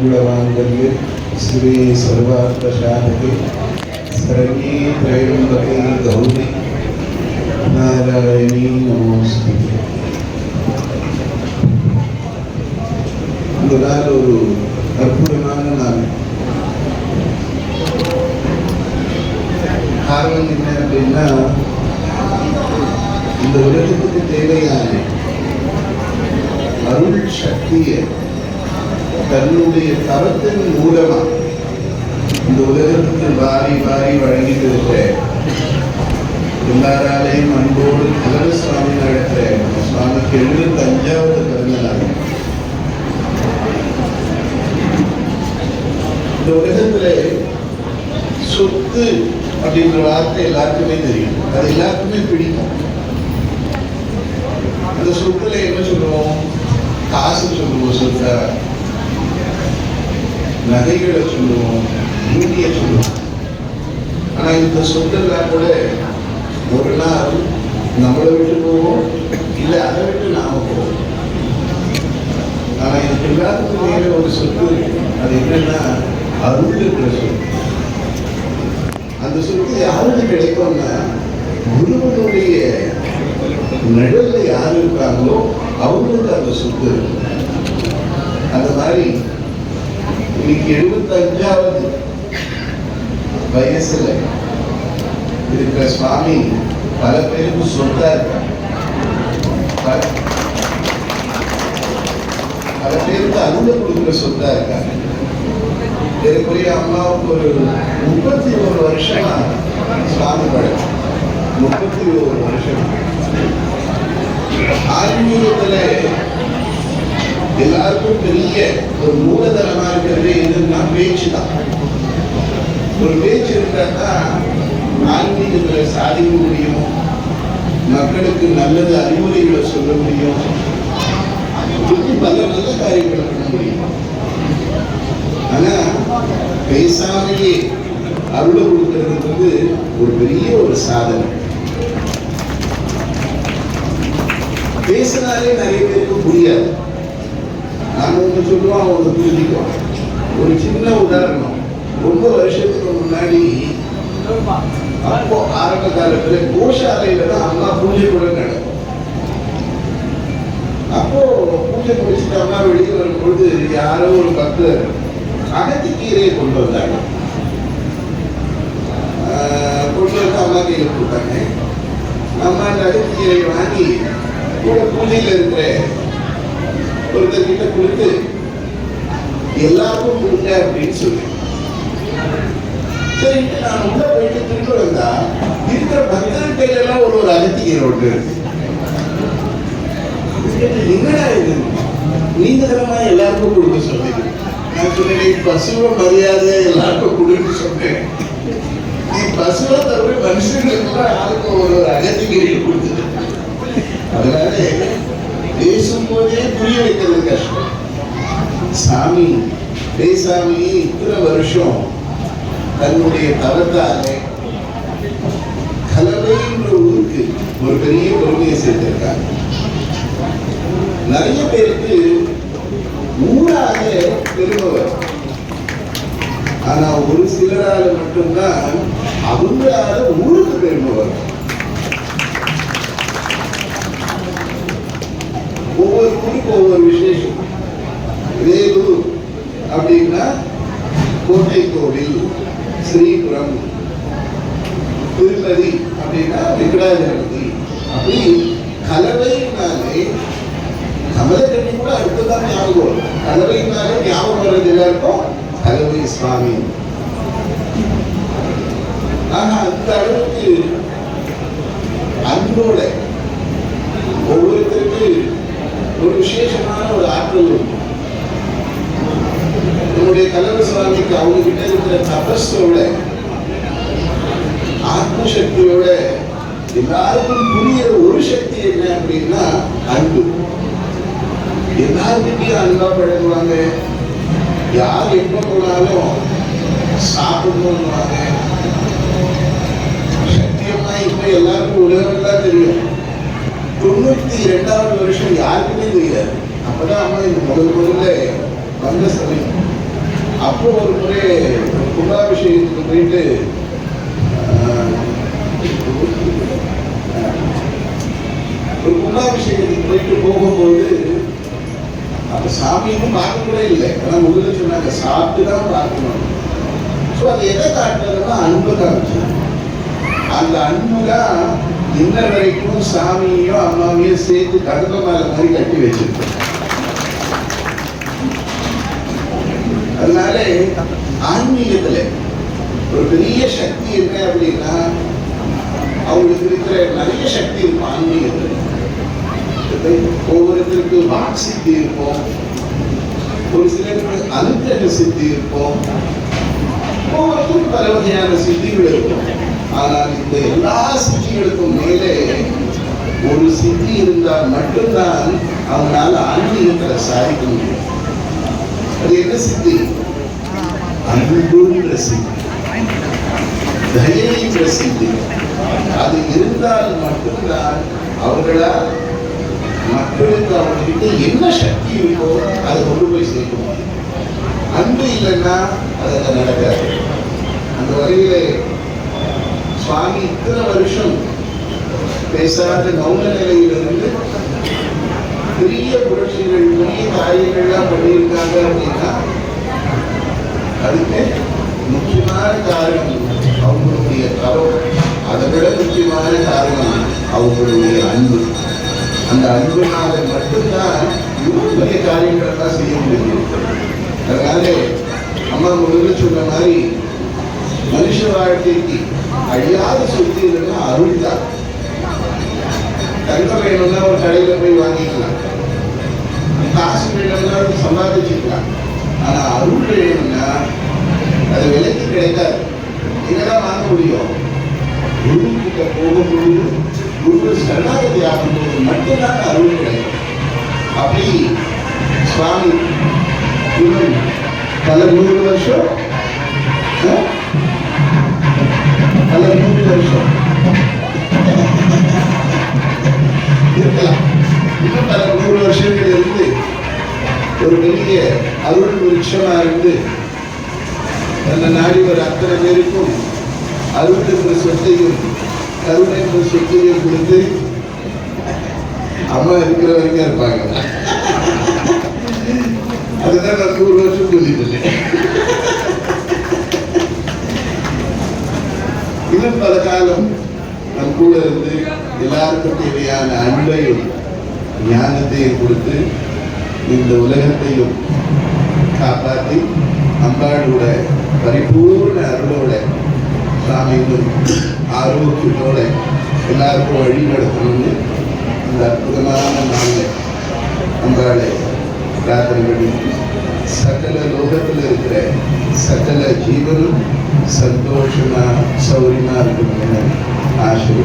सर्वमङ्गलमाङ्गल्ये शिवे सर्वार्थसाधके शरण्ये त्र्यम्बके गौरी नारायणी नमोस्तुते. இந்த நாள் ஒரு அற்புதமான நாள். காரணம் என்ன அப்படின்னா, இந்த உலகத்துக்கு தேவையான அருள் சக்தியை தன்னுடைய தவத்தின் மூலமா இந்த உலகத்துக்கு வாரி வாரி வழங்கிட்டு இருக்கிற எல்லாராலையும் அன்போடு கலர சுவாமி நடத்துற சுவாமிக்கு 75வது பிறந்த நாள். இந்த உலகத்துல சொத்து அப்படின்ற வார்த்தை எல்லாருக்குமே தெரியும், அது எல்லாருக்குமே பிடிக்கும். அந்த சொத்துல என்ன சொல்லுவோம்? காசு சொல்லுவோம், சொத்தா நகைகளை சொல்லுவோம், பூமியை சொல்லுவோம். ஆனா இந்த சொத்தெல்லாம் கூட ஒரு நாள் நம்மளை விட்டு போவோம், இல்லை அதை விட்டு நாம போவோம். ஆனா இதுக்கு எல்லாத்துக்கும் மேல ஒரு சொத்து இருக்கு. அது என்னன்னா அருள் இருக்கிற சொத்து. அந்த சொத்து யாருக்கு கிடைக்கும்னா, குருவனுடைய நிழல்ல யாரு இருக்காங்களோ அவங்களுக்கு அந்த சொத்து இருக்கு. அந்த மாதிரி இன்னைக்கு 75வது வயசுல இருக்கிற சுவாமி பல பேருக்கு சொத்தா இருக்காங்க, பல பேருக்கு அருளை கொடுக்குற சொத்தா இருக்காங்க. ஏற்கனவே அம்மாவுக்கு ஒரு 31 வருஷமா சுவாமி பழக்கம். 31 வருஷம் ஆன்மீகத்துல எல்லாருக்கும் பெரிய ஒரு மூலதனமா இருக்கிறது எதுன்னா பேச்சு தான். ஒரு பேச்சு இருந்தா ஆன்மீகத்துல சாதிக்க முடியும், மக்களுக்கு நல்லது அறிவுரைகளை சொல்ல முடியும், பல நல்ல காரியங்களை பண்ண முடியும். ஆனா பேசாமையே அருளை கொடுக்கிறது ஒரு பெரிய ஒரு சாதனை. பேசினாலே நிறைய பேருக்கு புரியாது. நாம ஒன்று சொல்லுவோம், அவங்க புரிஞ்சுக்குவோம். ஒரு சின்ன உதாரணம், ரொம்ப வருஷத்துக்கு முன்னாடி அப்போ ஆரம்ப காலத்துல கோஷாலையில தான் அம்மா பூஜை கூட நடக்கும். அப்போ பூஜை முடிச்சுட்டு அம்மா வெளியே வரும்பொழுது யாரோ ஒரு பக்தர் அகத்திக்கீரையை கொண்டு வந்தாங்க. கொண்டு வந்து அம்மா கையில கொடுத்தாங்க. அம்மா அந்த அகத்திக்கீரையை வாங்கி கூட பூஜையில இருக்கிற ஒருத்தர் கிட்ட கொடுத்து எல்லாருக்கும் கொடுங்க அப்படின்னு சொல்லி, சரி நான் உள்ள போயிட்டு திரும்ப வந்தா இருக்கிற பக்தர் கையில எல்லாம் ஒரு அகத்திக்கீரை ஒன்று. என்னடா இது, நீங்க தரமா எல்லாருக்கும் கொடுக்க சொன்னீங்க. நான் சொன்னேன், பசுவ மரியாதை எல்லாருக்கும் கொடுக்க சொன்னேன். நீ பசுவ தவிர மனுஷங்களுக்கு யாருக்கும் ஒரு அகத்திக்கீரை கொடுத்துட்டு, அதனால பேசும்போதே புரிய வைக்கிறது கஷ்டம். சாமி பேசாமி இத்தனை வருஷம் தன்னுடைய தவத்தாலே கலவைன்ற ஊருக்கு ஒரு பெரிய பெருமையை சேர்த்திருக்காங்க. நிறைய பேருக்கு ஊராக பெருமை வரும், ஆனா ஒரு சிலரால மட்டும்தான் அவங்களால ஊருக்கு பெருமை வரும். ஒவ்வொரு ஊருக்கு ஒவ்வொரு விசேஷம். வேலூர் அப்படின்னா கோட்டை கோவில், ஸ்ரீபுரம், திருப்பதி அப்படின்னா வெங்கடாஜலபதி. அப்படி கலவையினாலே கமலக்கண்ணி கூட அடுத்ததான் ஞாபகம் வரும். கலவையினாலே ஞாபகம் வர்றது எல்லாருக்கும் கலவை சுவாமி. ஆனா அந்த அளவுக்கு அன்போட ஒவ்வொருத்தருக்கு ஒரு விசேஷமான ஒரு ஆற்றல் இருக்கும். நம்முடைய கலவை சுவாமிக்கு அவங்க கிட்ட இருக்கிற தபஸோட ஆத்மசக்தியோட எல்லாருக்கும் புரியுற ஒரு சக்தி என்ன அப்படின்னா அன்பு. எல்லாருக்கிட்டையும் அன்பா பழகுவாங்க. யார் எப்ப போனாலும் சாப்பிடணும்னுவாங்க. சத்தியமா இப்ப எல்லாருக்கும் உலகம் தான் தெரியும். 92வது வருஷம் யாருக்குமே தெரியாது. அப்பதான் அம்மா இந்த முதல்ல வந்த சமயம் அப்போ ஒரு முறை கும்பாபிஷேகத்துக்கு போயிட்டு ஒரு கும்பாபிஷேகத்துக்கு போயிட்டு போகும்போது அந்த சாமியும் பார்க்க கூட இல்லை. ஏன்னா முதல்ல சொன்னாங்க சாப்பிட்டு தான் பார்க்கணும். ஸோ அது எதை காட்டுறதுன்னா அன்பு காமிச்சு. அந்த அன்பு தான் இன்ன வரைக்கும் சாமியையும் அம்மாவையும் சேர்த்து கடுக்க மேல மாதிரி கட்டி வச்சிருக்கோம். அதனால ஆன்மீகத்துல ஒரு பெரிய சக்தி என்ன அப்படின்னா அவங்களுக்கு இருக்கிற நிறைய சக்தி இருக்கும். ஆன்மீகத்துல ஒவ்வொருத்தருக்கு வாக் சித்தி இருக்கும், ஒரு சிலருக்கு அனுக்கிரக சித்தி இருக்கும், ஒவ்வொருத்தருக்கும் பல வகையான சித்திகள் இருக்கும். ஆனால் இந்த எல்லா சித்திகளுக்கும் மேலே ஒரு சித்தி இருந்தால் மட்டும்தான் அவங்களால ஆன்மீகத்துல சாதிக்க முடியும். அது என்ன சித்தி? அன்புன்ற சித்தி, தயைன்ற சித்தி. அது இருந்தால் மட்டும்தான் அவர்களால் மக்களுக்கு அவங்ககிட்ட என்ன சக்தி இருக்கோ அதை கொண்டு போய் சேர்க்க முடியும். அன்பு இல்லைன்னா அது நடக்காது. அந்த வகையில சுவாமி இத்தனை வருஷம் பேசாத மௌன நிலையிலிருந்து பெரிய புரட்சிகள் பெரிய காரியங்கள்லாம் பண்ணியிருக்காங்க அப்படின்னா அதுக்கு முக்கியமான காரணம் அவங்களுடைய தரம். அதை விட முக்கியமான காரணம் அவங்களுடைய அன்பு. அந்த அன்புனால மட்டும்தான் இவ்வளவு பெரிய காரியங்கள் எல்லாம் செய்ய முடியும். அதனால அம்மா முதல்ல சொன்ன மாதிரி மனுஷ வாழ்க்கைக்கு அழியாத சொத்து இல்லைன்னா அருள் தான். தங்கம் வேணும்னா ஒரு கடையில போய் வாங்கிக்கலாம், காசு வேணும்னா சம்பாதிச்சுக்கலாம். ஆனா அருள் வேணும்னா அது விலைக்கு கிடைக்காது. என்னதான் வாங்க முடியும்? குரு கிட்ட போகும்பொழுது குரு சரணாகதி ஆகும்போது மட்டும்தான் அருள் கிடைக்கும். அப்படி சுவாமி இன்னும் பல 100 வருஷம் பல 100 வருஷம் இருக்கலாம். இன்னும் பல 100 வருஷங்கள் இருந்து ஒரு பெரிய அருள் விருட்சமா இருந்து தன்னை நாடி ஒரு அத்தனை பேருக்கும் அருள் என்ற சொத்தையும் கருணை என்ற சொத்தையும் கொடுத்து அம்மா இருக்கிற வரைக்கும் இருப்பாங்க. அதுதான் நான் 100 வருஷம் சொல்லிட்டு இன்னும் பல காலம் நம் கூட இருந்து எல்லாருக்கும் தேவையான அன்பையும் ஞானத்தையும் கொடுத்து இந்த உலகத்தையும் காப்பாற்றி அம்பாளோட பரிபூர்ண அருளோட சாமியும் ஆரோக்கியத்தோட எல்லாருக்கும் வழி நடத்தணும்னு இந்த அற்புதமான நாளில் அம்பாளை பிரார்த்தனை பண்ணி சகல லோகத்தில் இருக்கிற சகல ஜீவனும் சந்தோஷமா சௌரியமா இருக்கணும்னு ஆசை.